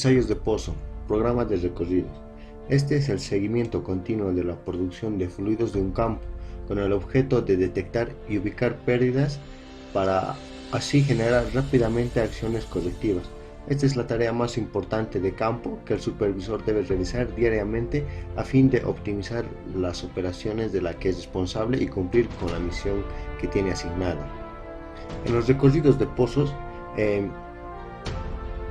Ensayos de pozo, programa de recorridos. Este es el seguimiento continuo de la producción de fluidos de un campo, con el objeto de detectar y ubicar pérdidas para así generar rápidamente acciones correctivas. Esta es la tarea más importante de campo que el supervisor debe realizar diariamente a fin de optimizar las operaciones de la que es responsable y cumplir con la misión que tiene asignada. En los recorridos de pozos,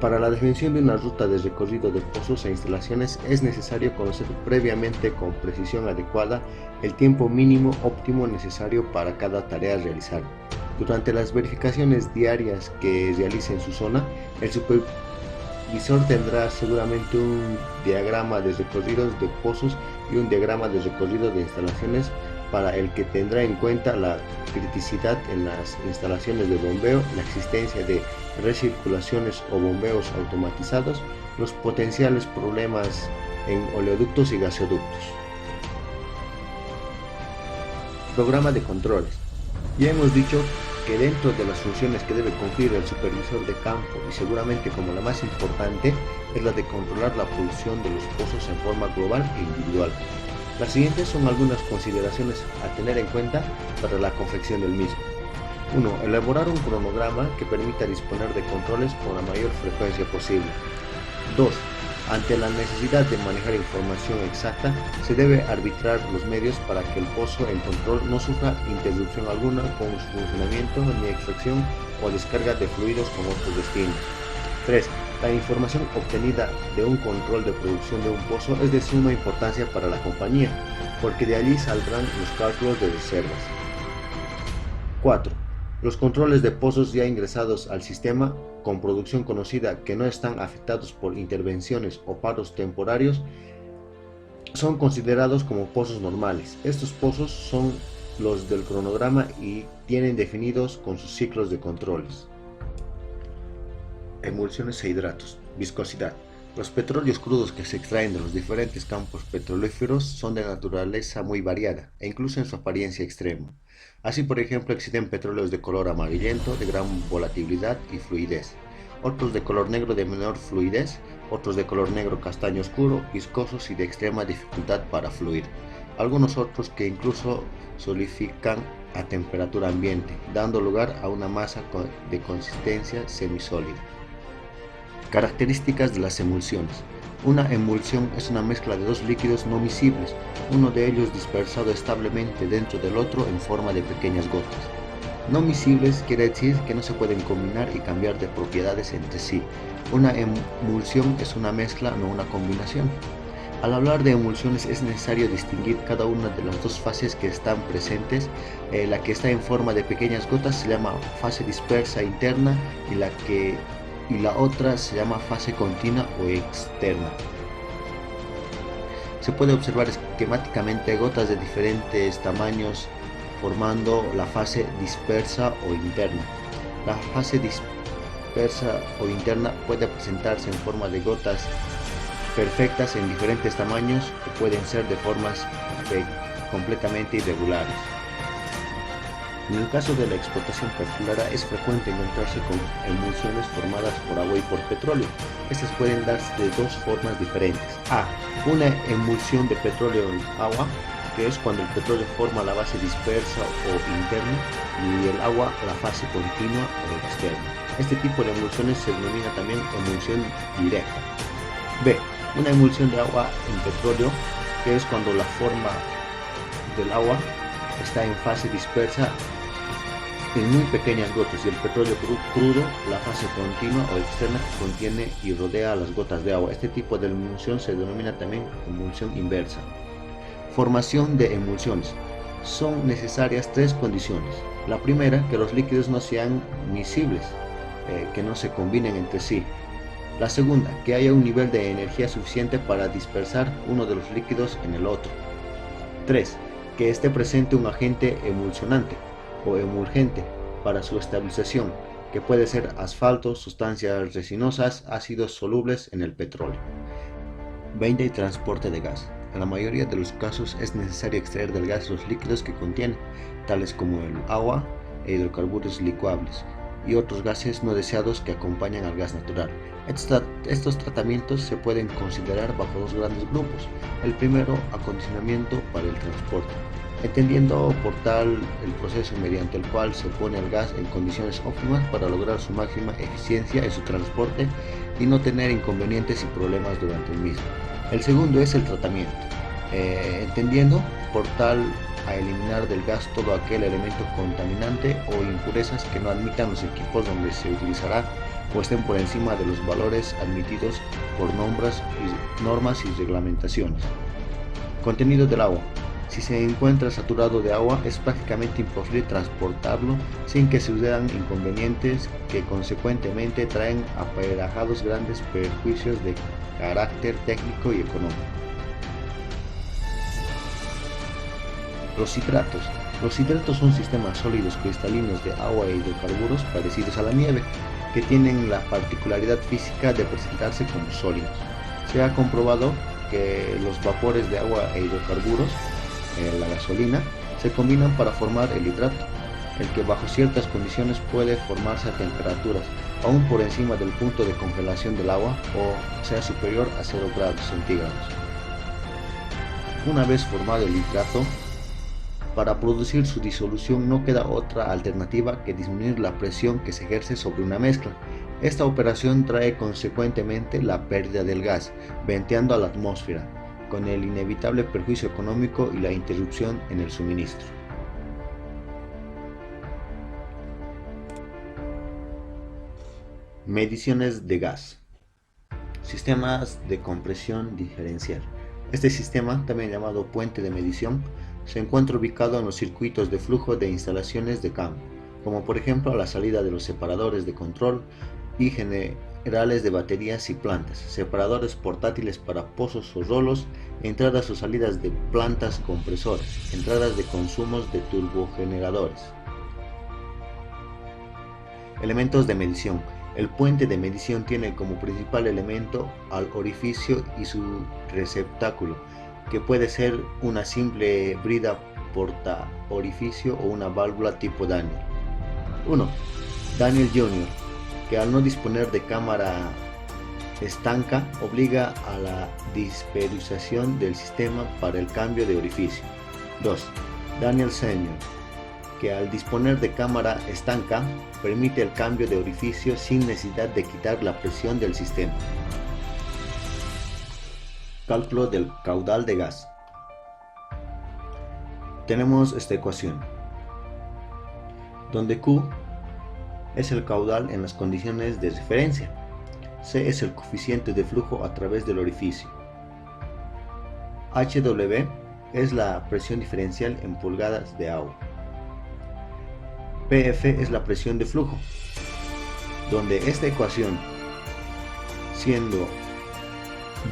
para la definición de una ruta de recorrido de pozos e instalaciones es necesario conocer previamente con precisión adecuada el tiempo mínimo óptimo necesario para cada tarea a realizar. Durante las verificaciones diarias que realice en su zona, el supervisor tendrá seguramente un diagrama de recorridos de pozos y un diagrama de recorrido de instalaciones para el que tendrá en cuenta la criticidad en las instalaciones de bombeo, la existencia de recirculaciones o bombeos automatizados, los potenciales problemas en oleoductos y gasoductos. Programa de controles. Ya hemos dicho que dentro de las funciones que debe cumplir el supervisor de campo, y seguramente como la más importante, es la de controlar la producción de los pozos en forma global e individual. Las siguientes son algunas consideraciones a tener en cuenta para la confección del mismo. 1. Elaborar un cronograma que permita disponer de controles con la mayor frecuencia posible. 2. Ante la necesidad de manejar información exacta, se debe arbitrar los medios para que el pozo en control no sufra interrupción alguna con su funcionamiento ni extracción o descarga de fluidos con otros destinos. 3. La información obtenida de un control de producción de un pozo es de suma importancia para la compañía, porque de allí saldrán los cálculos de reservas. 4. Los controles de pozos ya ingresados al sistema con producción conocida que no están afectados por intervenciones o paros temporarios son considerados como pozos normales. Estos pozos son los del cronograma y tienen definidos con sus ciclos de controles. Emulsiones e hidratos. Viscosidad. Los petróleos crudos que se extraen de los diferentes campos petrolíferos son de naturaleza muy variada, e incluso en su apariencia extrema. Así, por ejemplo, existen petróleos de color amarillento, de gran volatilidad y fluidez, otros de color negro de menor fluidez, otros de color negro castaño oscuro, viscosos y de extrema dificultad para fluir, algunos otros que incluso solidifican a temperatura ambiente, dando lugar a una masa de consistencia semisólida. Características de las emulsiones. Una emulsión es una mezcla de dos líquidos no miscibles, uno de ellos dispersado establemente dentro del otro en forma de pequeñas gotas. No miscibles quiere decir que no se pueden combinar y cambiar de propiedades entre sí. Una emulsión es una mezcla, no una combinación. Al hablar de emulsiones es necesario distinguir cada una de las dos fases que están presentes. La que está en forma de pequeñas gotas se llama fase dispersa interna y la otra se llama fase continua o externa. Se puede observar esquemáticamente gotas de diferentes tamaños formando la fase dispersa o interna. La fase dispersa o interna puede presentarse en forma de gotas perfectas en diferentes tamaños o pueden ser de formas completamente irregulares. En el caso de la explotación petrolera es frecuente encontrarse con emulsiones formadas por agua y por petróleo. Estas pueden darse de dos formas diferentes. A. Una emulsión de petróleo en agua, que es cuando el petróleo forma la base dispersa o interna y el agua la fase continua o externa. Este tipo de emulsiones se denomina también emulsión directa. B. Una emulsión de agua en petróleo, que es cuando la forma del agua está en fase dispersa en muy pequeñas gotas y el petróleo crudo, la fase continua o externa que contiene y rodea a las gotas de agua. Este tipo de emulsión se denomina también emulsión inversa. Formación de emulsiones. Son necesarias tres condiciones. La primera, que los líquidos no sean miscibles, que no se combinen entre sí. La segunda, que haya un nivel de energía suficiente para dispersar uno de los líquidos en el otro. 3. Que esté presente un agente emulsionante o emulgente para su estabilización, que puede ser asfalto, sustancias resinosas, ácidos solubles en el petróleo. Venta y transporte de gas. En la mayoría de los casos es necesario extraer del gas los líquidos que contiene, tales como el agua e hidrocarburos licuables. y otros gases no deseados que acompañan al gas natural. Estos tratamientos se pueden considerar bajo dos grandes grupos. El primero, acondicionamiento para el transporte, entendiendo por tal el proceso mediante el cual se pone el gas en condiciones óptimas para lograr su máxima eficiencia en su transporte y no tener inconvenientes y problemas durante el mismo. El segundo es el tratamiento, entendiendo por tal a eliminar del gas todo aquel elemento contaminante o impurezas que no admitan los equipos donde se utilizará o estén por encima de los valores admitidos por normas y reglamentaciones. Contenido del agua. Si se encuentra saturado de agua, es prácticamente imposible transportarlo sin que sucedan inconvenientes que consecuentemente traen aparejados grandes perjuicios de carácter técnico y económico. Los hidratos. Los hidratos son sistemas sólidos cristalinos de agua e hidrocarburos parecidos a la nieve, que tienen la particularidad física de presentarse como sólidos. Se ha comprobado que los vapores de agua e hidrocarburos, la gasolina, se combinan para formar el hidrato, el que bajo ciertas condiciones puede formarse a temperaturas aún por encima del punto de congelación del agua o sea superior a 0 grados centígrados. Una vez formado el hidrato, para producir su disolución no queda otra alternativa que disminuir la presión que se ejerce sobre una mezcla. Esta operación trae consecuentemente la pérdida del gas, venteando a la atmósfera, con el inevitable perjuicio económico y la interrupción en el suministro. Mediciones de gas. Sistemas de compresión diferencial. Este sistema, también llamado puente de medición, se encuentra ubicado en los circuitos de flujo de instalaciones de campo, como por ejemplo a la salida de los separadores de control y generales de baterías y plantas, separadores portátiles para pozos o rolos, entradas o salidas de plantas compresoras, entradas de consumos de turbogeneradores. Elementos de medición. El puente de medición tiene como principal elemento al orificio y su receptáculo, que puede ser una simple brida porta orificio o una válvula tipo Daniel. 1. Daniel Jr., que al no disponer de cámara estanca obliga a la dispersión del sistema para el cambio de orificio. 2. Daniel Sr., que al disponer de cámara estanca permite el cambio de orificio sin necesidad de quitar la presión del sistema. Cálculo del caudal de gas. Tenemos esta ecuación, donde Q es el caudal en las condiciones de referencia, C es el coeficiente de flujo a través del orificio, HW es la presión diferencial en pulgadas de agua, PF es la presión de flujo, donde esta ecuación, siendo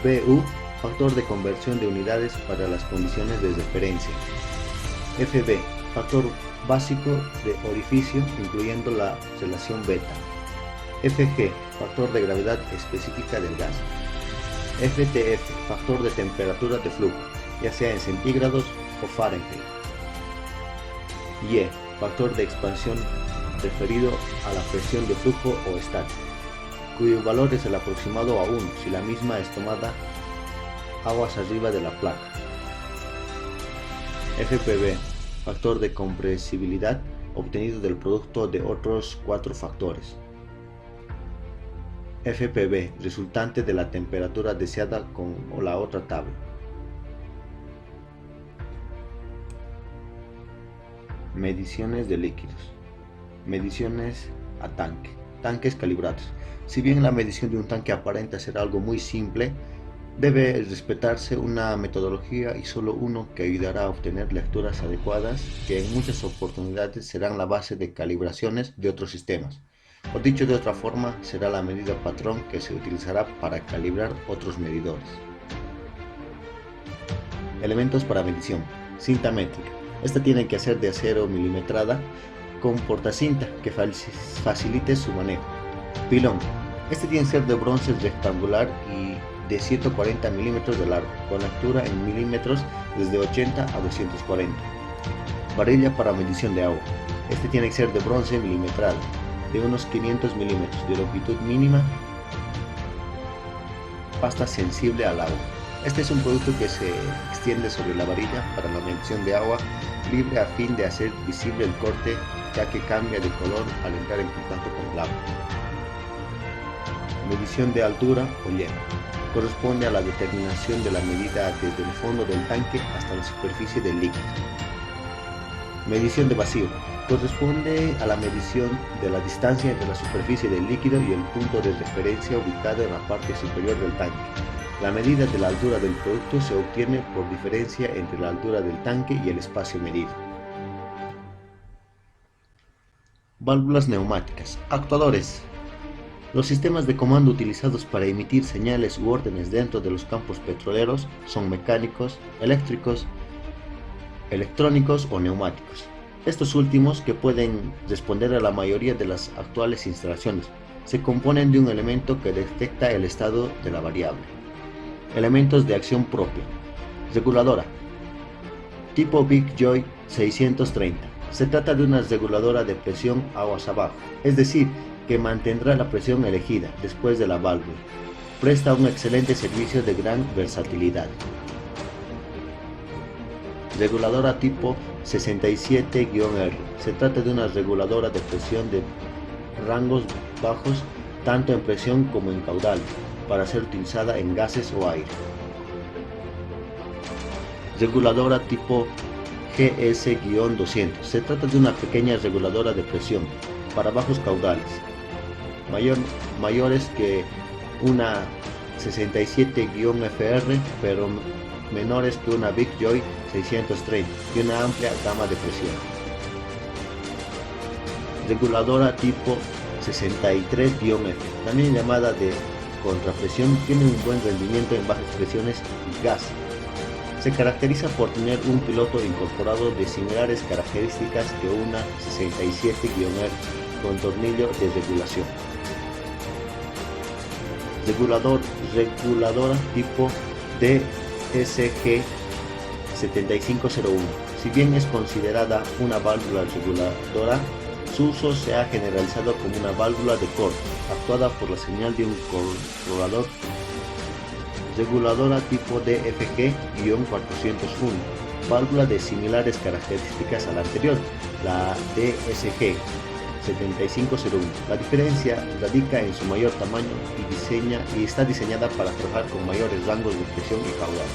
BU factor de conversión de unidades para las condiciones de referencia, FB factor básico de orificio incluyendo la relación beta, FG factor de gravedad específica del gas, FTF factor de temperatura de flujo, ya sea en centígrados o Fahrenheit, Y factor de expansión referido a la presión de flujo o estática, cuyo valor es el aproximado a 1 si la misma es tomada aguas arriba de la placa. FPV factor de compresibilidad obtenido del producto de otros 4 factores. FPV resultante de la temperatura deseada con la otra tabla. Mediciones de líquidos. Mediciones a tanque. Tanques calibrados. Si bien la medición de un tanque aparenta ser algo muy simple, debe respetarse una metodología y solo uno que ayudará a obtener lecturas adecuadas que en muchas oportunidades serán la base de calibraciones de otros sistemas. O dicho de otra forma, será la medida patrón que se utilizará para calibrar otros medidores. Elementos para medición. Cinta métrica. Esta tiene que ser de acero milimetrada con portacinta que facilite su manejo. Pilón. Este tiene que ser de bronce rectangular y de 140 milímetros de largo, con lectura en milímetros desde 80 a 240. Varilla para medición de agua. Este tiene que ser de bronce milimetrado, de unos 500 milímetros de longitud mínima, pasta sensible al agua. Este es un producto que se extiende sobre la varilla para la medición de agua libre a fin de hacer visible el corte, ya que cambia de color al entrar en contacto con el agua. Medición de altura o lleno. Corresponde a la determinación de la medida desde el fondo del tanque hasta la superficie del líquido. Medición de vacío. Corresponde a la medición de la distancia entre la superficie del líquido y el punto de referencia ubicado en la parte superior del tanque. La medida de la altura del producto se obtiene por diferencia entre la altura del tanque y el espacio medido. Válvulas neumáticas. Actuadores. Los sistemas de comando utilizados para emitir señales u órdenes dentro de los campos petroleros son mecánicos, eléctricos, electrónicos o neumáticos. Estos últimos, que pueden responder a la mayoría de las actuales instalaciones, se componen de un elemento que detecta el estado de la variable. Elementos de acción propia. Reguladora. Tipo Big Joy 630. Se trata de una reguladora de presión aguas abajo, es decir, que mantendrá la presión elegida después de la válvula. Presta un excelente servicio de gran versatilidad. Reguladora tipo 67-R. Se trata de una reguladora de presión de rangos bajos, tanto en presión como en caudal, para ser utilizada en gases o aire. Reguladora tipo GS-200. Se trata de una pequeña reguladora de presión para bajos caudales, mayores que una 67-FR, pero menores que una Big Joy 630 y una amplia gama de presión. Reguladora tipo 63-F, también llamada de contrapresión, tiene un buen rendimiento en bajas presiones y gas. Se caracteriza por tener un piloto incorporado de similares características que una 67-R con tornillo de regulación. Reguladora tipo DSG 7501. Si bien es considerada una válvula reguladora, su uso se ha generalizado como una válvula de corte, actuada por la señal de un controlador. Reguladora tipo DFG-401. Válvula de similares características a la anterior, la DSG 7501. La diferencia radica en su mayor tamaño y está diseñada para trabajar con mayores rangos de presión y caudal.